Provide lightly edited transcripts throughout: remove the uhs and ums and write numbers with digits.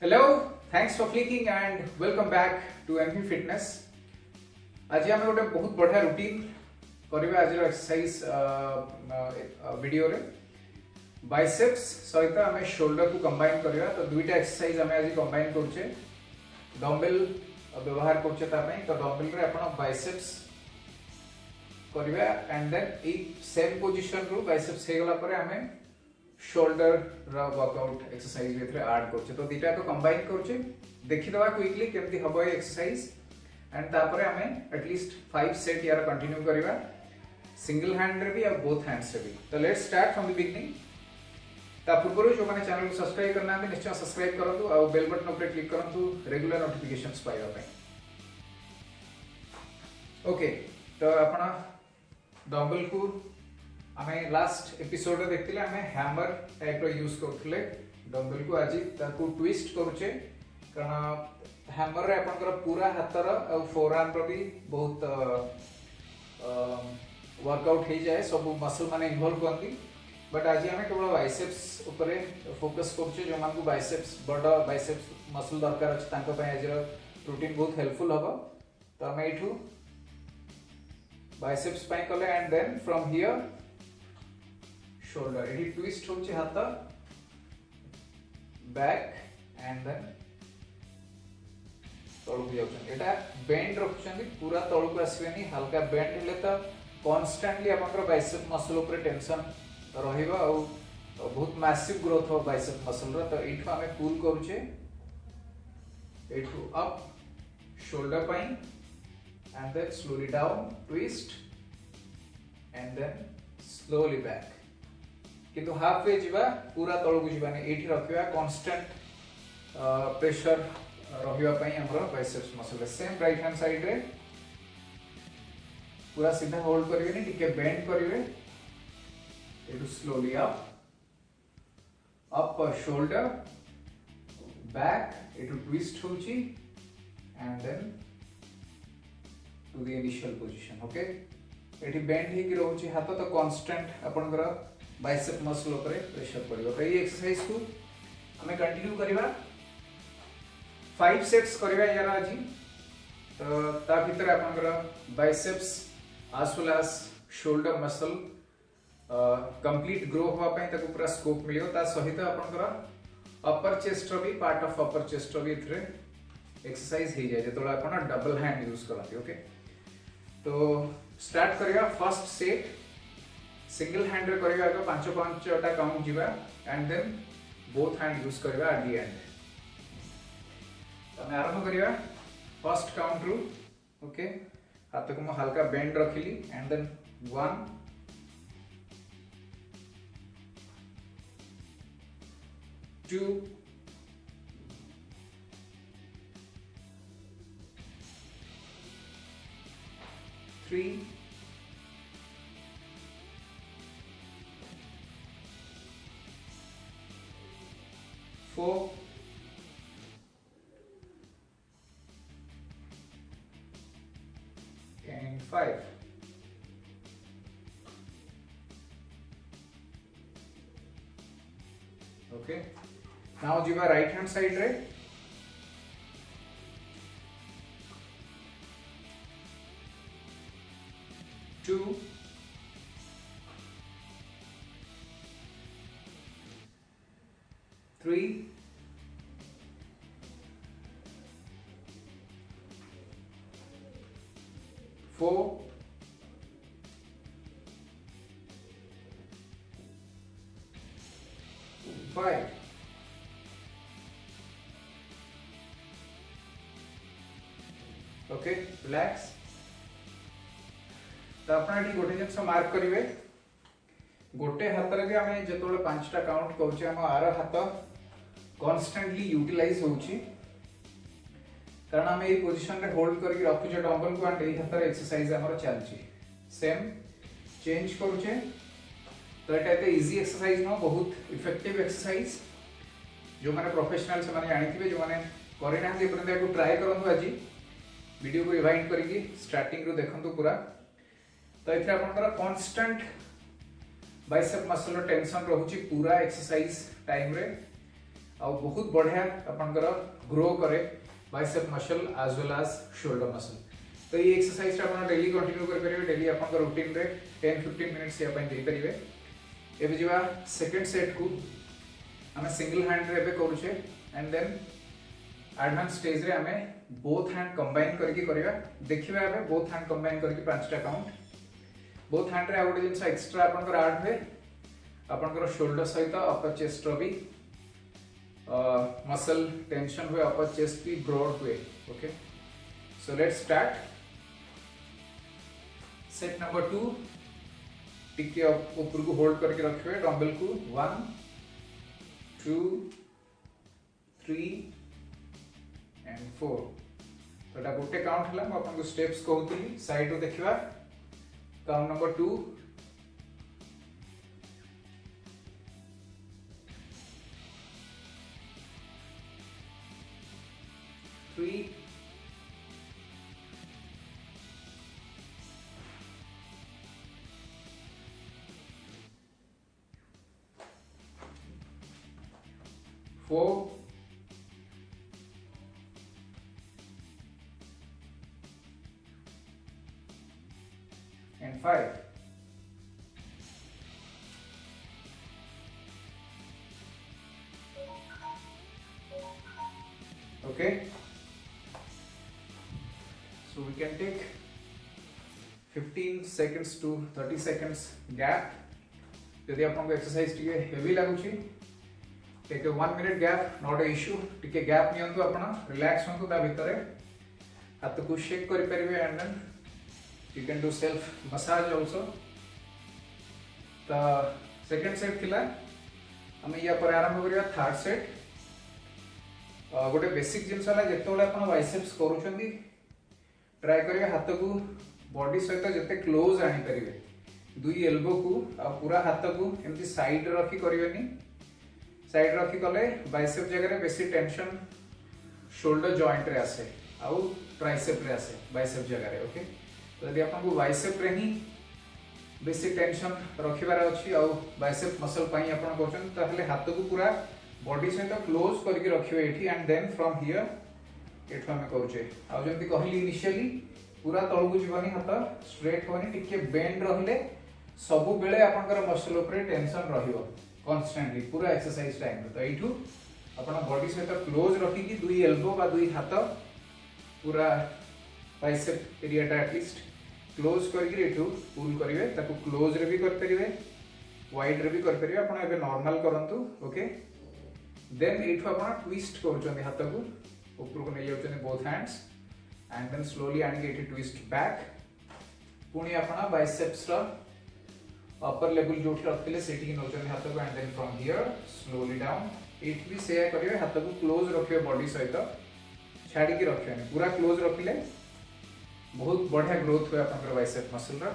Hello, thanks for clicking and welcome back to MP Fitness. आज आम गोटे बहुत बढ़िया रूटीन करवा आज एक्सरसाइज वीडियो रे बाइसेप्स सहित आम शोल्डर को कंबाइन करवा। तो दुईटा एक्सरसाइज आम आज कंबाइन करछे डम्बल व्यवहार करछे तो डम्बल रे आपण बाइसेप्स करवा and then a same position रो बाइसेप्स हे गला परे आम शोल्डर वर्कआउट एक्सरसाइज में ऐड करछे। तो दीटा को कंबाइन करछे देखि दवा क्विकली केमती हबो ए एक्सरसाइज एंड तापरे हमें एटलीस्ट 5 सेट यार कंटिन्यू करबा सिंगल हैंड रे भी और बोथ हैंड्स से भी। तो let's start from the beginning. ता पूर्व जो माने चैनल को सब्सक्राइब करना है निश्चय सब्सक्राइब करंतु और बेल बटन ऊपर क्लिक करंतु रेगुलर नोटिफिकेशंस पाइबा पई। ओके, तो आपण डंबल को हमें लास्ट एपिसोड रे देखथिले हमें हैमर टाइप रो यूज करथले डंबल को। आज ताको ट्विस्ट करूचे कारण हैमर रे आपनकर पूरा हाथर और फोरआर्म रो भी बहुत वर्कआउट हो जाए, सब मसल माने इन्वॉल्व करती। बट आज हमें केवल बाइसेप्स ऊपर फोकस करूचे जो मान को बाइसेप्स बड़ बाइसेप्स मसल दरकार अछि तांको पय आज रूटीन बहुत हेल्पफुल हबो। तो हमें इठू बाइसेप्स पय कले and then from here shoulder एटी ट्विस्ट होचे हाथ बैक एंड देन तळु जाउछन। एटा बेंड रखछन पूरा तळु को आसीबेनी, हल्का बेंड हेले तो कांस्टेंटली आपनकर बाइसेप मसल ऊपर टेंशन रहिबा और बहुत मैसिव ग्रोथ हो बाइसेप मसल रो। तो एठू हमें पुल करूचे एठू अप शोल्डर पई and then slowly down twist and then slowly back. किंतु हाफ वे जीवा पूरा तळु को जीवानी एठी रखिबा कांस्टेंट प्रेशर रहिबा पई हमरो biceps muscle. Same right hand side रे पूरा सीधा होल्ड करिवेनी, टिके बेंड करिवे एटू slowly up up shoulder back एटू ट्विस्ट होची and then to the initial position. Okay, एठी बेंड ही कि रहउची हाथ तो कांस्टेंट आपनकर बाइसेप मसल ऊपर प्रेशर पड़िबो। तो ये एक्सरसाइज को हमें कंटिन्यू करबा 5 सेट्स करबा यार आज। तो ता भीतर आपनकर biceps as well as shoulder muscle complete grow होवा पई ताको पूरा स्कोप मिलियो। ता सहित आपनकर अपर चेस्ट रो भी पार्ट ऑफ अपर चेस्ट रो भी इथरे एक्सरसाइज हे जाय जेतोला आपन डबल हैंड यूज करथि। ओके, तो स्टार्ट करिया फर्स्ट सेट सिंगल हैंड रे करिया आगे 5 टा काउंट जीवा and then both hand use करिया एट द एंड। तो मैं आरंभ करिया फर्स्ट काउंट रू। ओके, हाथ को मैं हल्का bend रखिली and then 1 2 3 4 and 5. Okay, now जीवा right hand side रे 2 3 4 5 ओके, रिलैक्स। तो आपन एठी गोटे जिंस मार्क करिवे गोटे हाथ रे भी हमें जेतोले 5टा काउंट करूचे हम आर हाथ कांस्टेंटली यूटिलाइज होउची कारण हम ए पोजीशन रे होल्ड करके रखुचे डंबल को एंड ए हाथ रे एक्सरसाइज हमर चलची सेम चेंज करूचे। तो एटा एते इजी एक्सरसाइज न बहुत इफेक्टिव एक्सरसाइज जो माने प्रोफेशनल से माने जानिथिबे जो माने करि ना जे परंतु एको ट्राई करंतु आज वीडियो को रिवाइंड करके स्टार्टिंग रो देखंतु पूरा। तो एथे आपनकर कांस्टेंट बाइसेप मसल टेंशन रहउची पूरा एक्सरसाइज टाइम रे आ बहुत बढ़िया आपनकर ग्रो करे bicep muscle as well as shoulder muscle. तो ये एक्सरसाइज आप डेली कंटिन्यू करेंगे, डेली आप रूटीन रे 10-15 मिनट्स या दे पारे। एबे जीवा सेकंड सेट को हमें सिंगल हैंड रे करूचे एंड देन एडवांस स्टेज रे हमें बोथ हैंड कंबाइन करके करिया। देखिबा हमें बोथ हैंड कंबाइन करके 5टा काउंट। बोथ हैंड रे आउट जिंस एक्स्ट्रा आपनकर ऐड हुए, आपनकर शोल्डर सहित अपर चेस्ट रो भी मसल टेंशन हुए, अपर चेस्ट भी ब्रॉड हुए। Okay, so let's start. Set number 2 टिके ऊपर को होल्ड करके रखिए डंबल को 1 2 3 एंड 4। तो एटा गोटे काउंट हला। मैं आपन को स्टेप्स कहउतली साइड रो देखिबा। Count number 2 3 4 and 5. Okay, so we can take 15 seconds to 30 seconds gap. यदि आपको एक्सरसाइज टिके हेवी लागुची, take 1 minute gap, not a issue। टिके गैप नियंतु आपना, रिलैक्स होंतु ता भितरे हाथ को शेक करि परिबे and then you can do self massage also। तो सेकंड सेट थिला, हम या पर आरंभ करिया थर्ड सेट। गोटे बेसिक जिनस हला जेतेबेले आपण बाइसेप्स करूछंदी, ट्राई करिवे हाथ को बॉडी सहित जते क्लोज आनी परिवे। दुई एल्बो को आ पूरा हाथ को एमती साइड रखी करिवेनी। साइड रखी कले बाइसेप जगह रे बेसी टेंशन शोल्डर जॉइंट रे आसे आउ ट्राइसेप रे आसे बाइसेप जगह रे। ओके, तो यदि आपन को बाइसेप रे ही बेसी टेंशन रखिबार अछि आउ बाइसेप मसल पई आपन करछन, ताहले हाथ को पूरा बॉडी सहित क्लोज करके रखियो एठी एंड देन फ्रॉम हियर एठो हम करूचे। आ जंती कहली इनिशियली पूरा तळगु जीवनी हाथ स्ट्रेट होनी, टिके बेंड रहले सब बेले आपनकर मसल ऊपर टेंशन रहियो कांस्टेंटली पूरा एक्सरसाइज टाइम। तो एठू अपन बॉडी सहित क्लोज रखी कि दुई एल्बो बा दुई हाथ पूरा बाइसेप एरिया टा एटलीस्ट क्लोज करके एठू पुल करिवे। ताको क्लोज रे भी कर परिवे, वाइड रे भी कर परिवे। अपन एबे नॉर्मल करंतु। ओके, देन एठू अपन ट्विस्ट करूछन हाथ को ऊपर को नै जाउछन both hands and then slowly आनी के एठी ट्विस्ट बैक। पुणी अपन बाइसेप्स रा अपर लेवल जो रखले सेठी नौछन हाथ को and then from here slowly down. एठी भी सेया करिवे, हाथ को क्लोज रखियो बॉडी सहित, छाड़ी के रखियो पूरा क्लोज रखिले बहुत बढ़िया ग्रोथ हुए अपन बाइसेप मसल रा।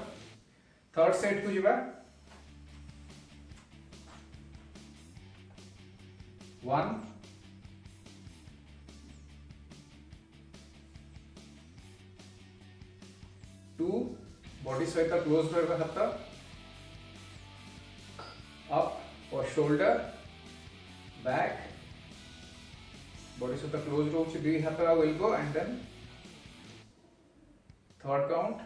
थर्ड सेट को जिबा 1 2 बॉडी सहित क्लोज करबा हाथ अप और शोल्डर बैक, बॉडी सहित क्लोज रोच दुई हाथ आ elbow and then third count,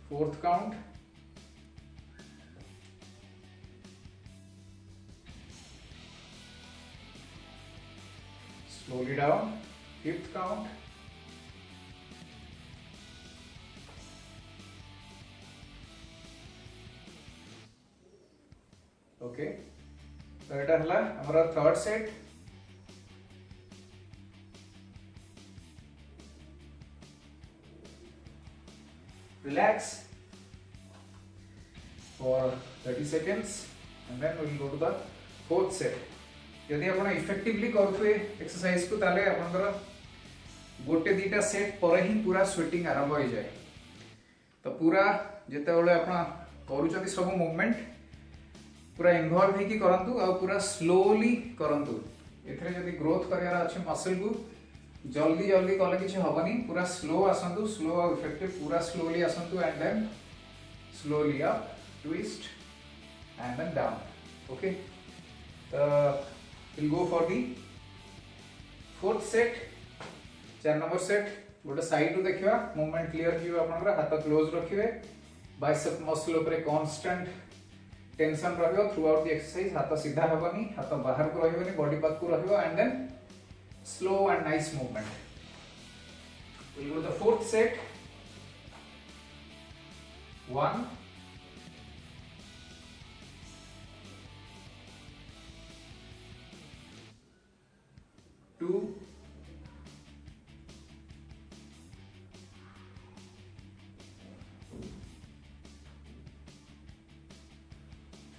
fourth count, slowly down, fifth count, okay, तो एटा हला हमारा third set. Relax for 30 seconds and then we will go to the fourth set। यदि आपण इफेक्टिवली करथुए एक्सरसाइज को ताले आपनकर गोटे दीटा सेट पर ही पूरा स्वेटिंग आरंभ हो जाए। तो पूरा जेते बेले आपण करूचंती सब मूवमेंट पूरा इन्वॉल्व हेकी करंतु आ पूरा स्लोली करंतु। एथरे जदि ग्रोथ करियार अछि मसल को जल्दी जल्दी कले किछि हबनी, पूरा स्लो आसंतु, स्लो आ इफेक्टिव पूरा स्लोली आसंतु and then slowly up, twist, and then down. Okay, we'll go for the fourth set. 4 number set. गोटे साइड देखा मूवमेंट क्लियर थी आपनकर हाथ क्लोज रखिए बाइसेप मसल ऊपर कांस्टेंट टेंशन रहियो थ्रू आउट द एक्सरसाइज हाथ सीधा हेबनी हाथ बाहर को रहिबनी बॉडी पाथ को रहियो and then slow and nice movement will go the fourth set 1 2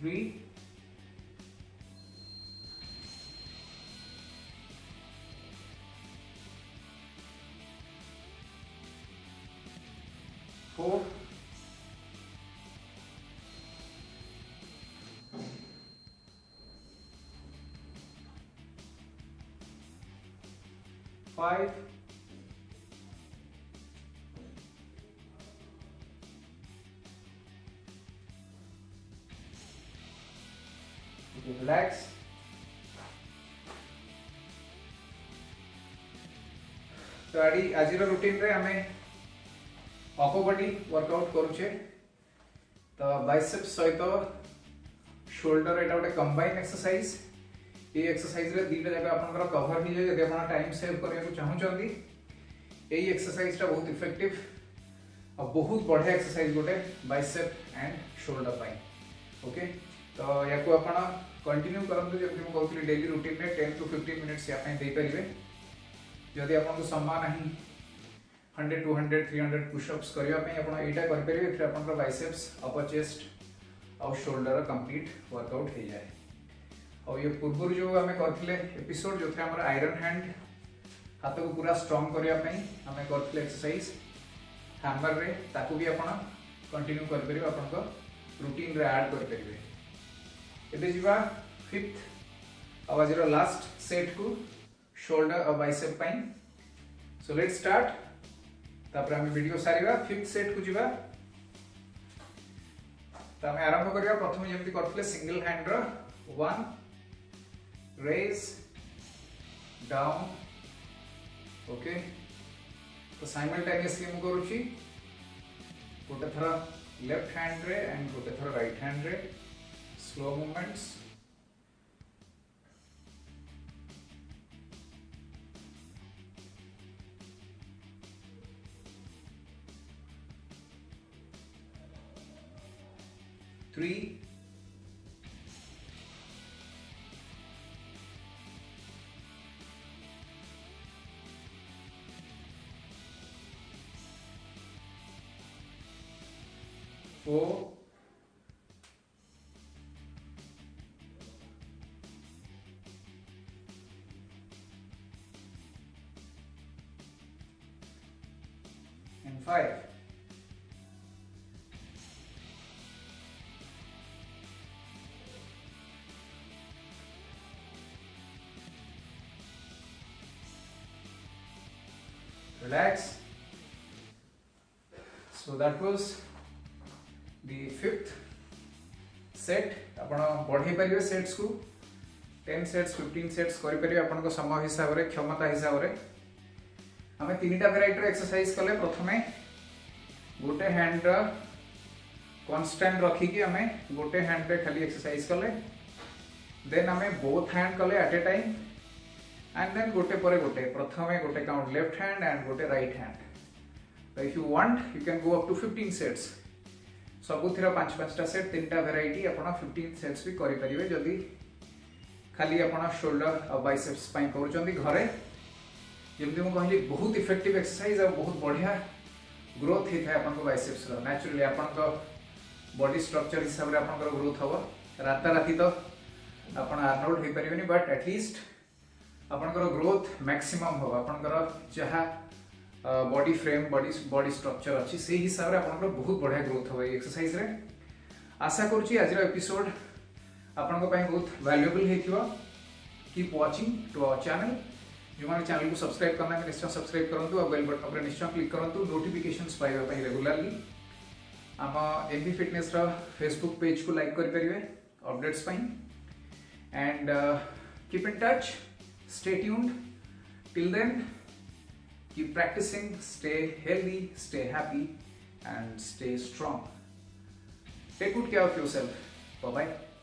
3 4 5 relax तो आज रूटीन रे हमें अपर बॉडी वर्कआउट करूचे तो बाइसेप्स सहित शोल्डर एटा गोटे कंबाइन एक्सरसाइज ये एक्सरसाइज रे दीटा जगह आपनकर कवर ही जाय यदि आपण टाइम सेव करया को चाहउचंदी एई एक्सरसाइज टा बहुत इफेक्टिव और बहुत बढ़िया एक्सरसाइज गोटे bicep and shoulder pi okay तो या को आपण कंटिन्यू करंतु जेमति म कहथि डेली रूटीन रे 10 to 15 मिनिट्स या पई दे परिबे जदि आपन को सम्मान नाही 100 200 300 पुशअप्स करिया पई आपण एटा कर परिबे फिर आपन को बाइसेप्स अपर चेस्ट और शोल्डर कंप्लीट वर्कआउट हो जाए और ये पूर्व जो हमें करथिले एपिसोड जो थे हमर आयरन हैंड हाथ को पूरा स्ट्रांग करिया पई हमें करथिले एक्सरसाइज हैमर रे ताकू भी आपण कंटिन्यू कर परिबे आपन को रूटीन रे ऐड कर परिबे एबे जीवा फिफ्थ और आज लास्ट सेट को शोल्डर और bicep pine so let's start तापर हम वीडियो सारिबा फिफ्थ सेट को जीवा त हम आरंभ करिया प्रथम जेमति करथले सिंगल हैंड रो 1 रेज डाउन ओके तो साइमल्टेनियसली हम करूची गोटे थरा लेफ्ट हैंड रे एंड गोटे थरा राइट हैंड रे slow movements three four 5 relax so that was the fifth set आपण बढ़े परिवे सेट्स को 10 सेट्स 15 सेट्स करि परिवे आपण को समय हिसाब रे क्षमता हिसाब रे हमें तीनटा वेराइटी एक्सरसाइज कले प्रथमे गोटे हैंड कांस्टेंट रखी कि हमें गोटे हैंड रे खाली एक्सरसाइज कले देन हमें बोथ हैंड कले at a time and then गोटे परे गोटे प्रथमे गोटे काउंट लेफ्ट हैंड एंड गोटे right hand if you want you can go up to 15 sets सबुथिरा 5-5टा सेट तीनटा वेराइटी आपण 15 सेट्स भी करि परिबे जदी खाली आपण शोल्डर और बाइसेप्स पाई करूचंदी घरे जेमति म कहली बहुत इफेक्टिव एक्सरसाइज और बहुत बढ़िया ग्रोथ ही था अपन को बाइसेप्स रो नेचुरली अपन को बॉडी स्ट्रक्चर हिसाब रे अपन को ग्रोथ हबो राता राती तो अपन आर्नोल्ड हे परिबनी बट एटलीस्ट अपन को ग्रोथ मैक्सिमम हबो अपन को जहा बॉडी फ्रेम बॉडी स्ट्रक्चर अच्छी से हिसाब रे अपन को बहुत बढ़िया ग्रोथ हबो एक्सरसाइज रे आशा करूची आज रो एपिसोड अपन को पई बहुत वैल्यूएबल हेथिबो keep watching to our channel जो मैंने चैनल को सब्सक्राइब करना है निश्चय सब्सक्राइब करंतु और बेल बटन पर निश्चय क्लिक करंतु नोटिफिकेशंस पाइबा पई रेगुलरली आम एमवी फिटनेस रो फेसबुक पेज को लाइक कर करिवे अपडेट्स पाई and keep in touch stay tuned till then keep practicing, stay healthy, stay happy and stay strong. Take good care of yourself. Bye bye.